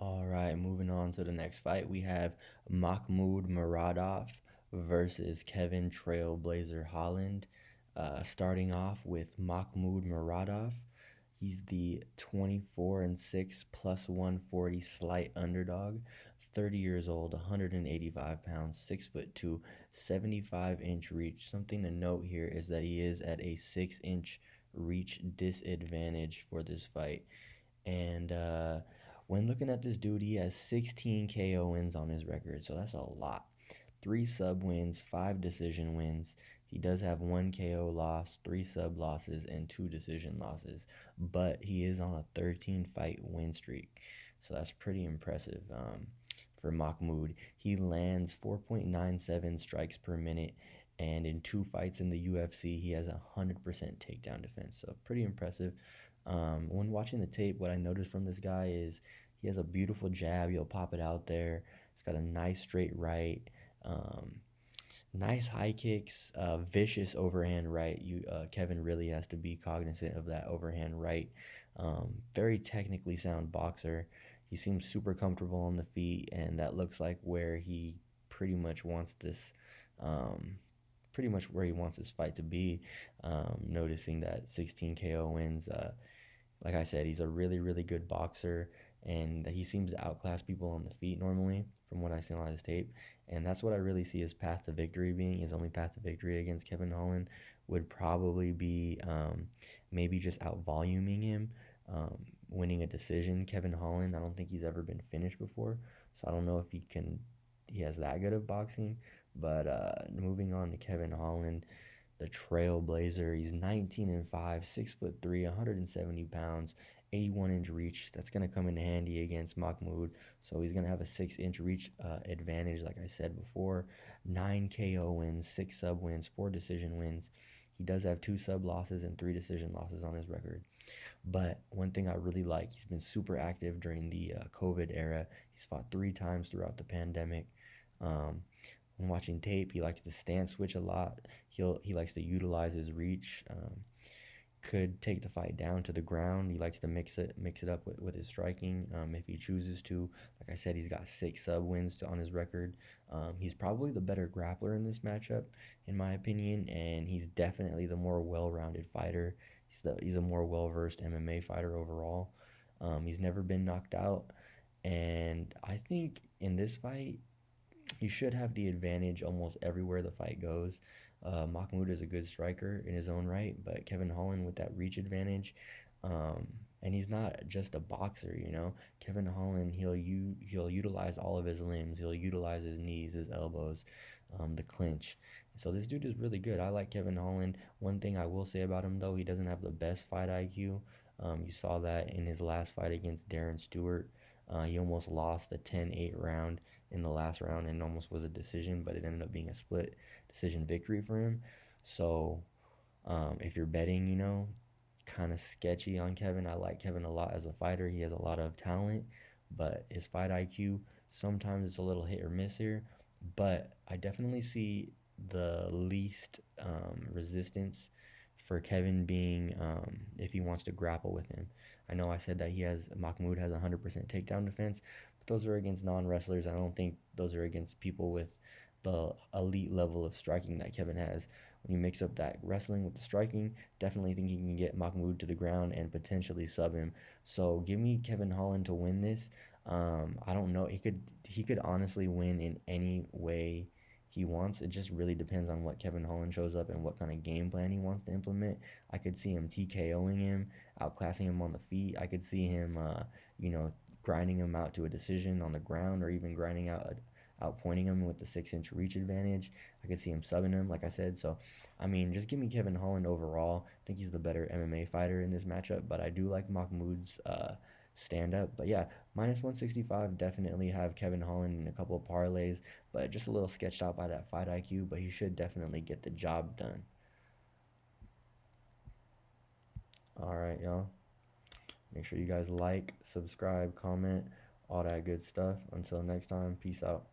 All right, moving on to the next fight, we have Makhmud Muradov versus Kevin Trailblazer Holland. Starting off with Makhmud Muradov. He's the 24-6 plus 140 slight underdog, 30 years old, 185 pounds, 6'2", 75-inch reach. Something to note here is that he is at a 6-inch reach disadvantage for this fight. And when looking at this dude, he has 16 KO wins on his record, so that's a lot. 3 sub wins, 5 decision wins. He does have 1 KO loss, 3 sub losses, and 2 decision losses, but he is on a 13-fight win streak, so that's pretty impressive for Makhmud. He lands 4.97 strikes per minute, and in 2 fights in the UFC, he has a 100% takedown defense, so pretty impressive. When watching the tape, what I noticed from this guy is he has a beautiful jab. He'll pop it out there. He's got a nice straight right, um, nice high kicks, vicious overhand right. Kevin really has to be cognizant of that overhand right. Very technically sound boxer. He seems super comfortable on the feet, and that looks like where he pretty much wants this. Pretty much where he wants this fight to be. Noticing that 16 KO wins. Like I said, he's a really, really good boxer, and he seems to outclass people on the feet normally, from what I see on his tape. And that's what I really see his path to victory being. His only path to victory against Kevin Holland would probably be maybe just out voluming him, winning a decision. Kevin Holland, I don't think he's ever been finished before, so I don't know if he has that good of boxing. But moving on to Kevin Holland, the Trailblazer. He's 19-5, 6'3", 170 pounds, 81-inch reach. That's gonna come in handy against Makhmud. So he's gonna have a 6-inch reach advantage, like I said before. 9 KO wins, 6 sub wins, 4 decision wins. He does have 2 sub losses and 3 decision losses on his record. But one thing I really like, he's been super active during the COVID era. He's fought 3 times throughout the pandemic. Um, when watching tape, he likes to stance switch a lot. He likes to utilize his reach. Could take the fight down to the ground. He likes to mix it up with his striking if he chooses to. Like I said, he's got 6 sub wins on his record. He's probably the better grappler in this matchup, in my opinion, and he's definitely the more well-rounded fighter. He's a more well-versed MMA fighter overall. He's never been knocked out, and I think in this fight he should have the advantage almost everywhere the fight goes. Makhmud is a good striker in his own right, but Kevin Holland with that reach advantage, um, and he's not just a boxer, you know. Kevin Holland, he'll utilize all of his limbs. He'll utilize his knees, his elbows, the clinch. So this dude is really good. I like Kevin Holland. One thing I will say about him though, he doesn't have the best fight IQ. You saw that in his last fight against Darren Stewart. He almost lost the 10-8 round in the last round and almost was a decision, but it ended up being a split decision victory for him. So if you're betting, kind of sketchy on Kevin. I like Kevin a lot as a fighter. He has a lot of talent, but his fight IQ, sometimes it's a little hit or miss here. But I definitely see the least resistance for Kevin being if he wants to grapple with him. I know I said that Makhmud has 100% takedown defense, but those are against non-wrestlers. I don't think those are against people with the elite level of striking that Kevin has. When you mix up that wrestling with the striking, definitely think he can get Makhmud to the ground and potentially sub him. So give me Kevin Holland to win this. I don't know. He could honestly win in any way he wants. It just really depends on what Kevin Holland shows up and what kind of game plan he wants to implement. I could see him TKOing him, outclassing him on the feet. I could see him, grinding him out to a decision on the ground, or even outpointing him with the 6-inch reach advantage. I could see him subbing him, like I said. So, I mean, just give me Kevin Holland overall. I think he's the better MMA fighter in this matchup, but I do like Mahmoud's stand up. But yeah, minus 165, definitely have Kevin Holland in a couple of parlays, but just a little sketched out by that fight IQ, but he should definitely get the job done. All right, y'all. Make sure you guys like, subscribe, comment, all that good stuff. Until next time, peace out.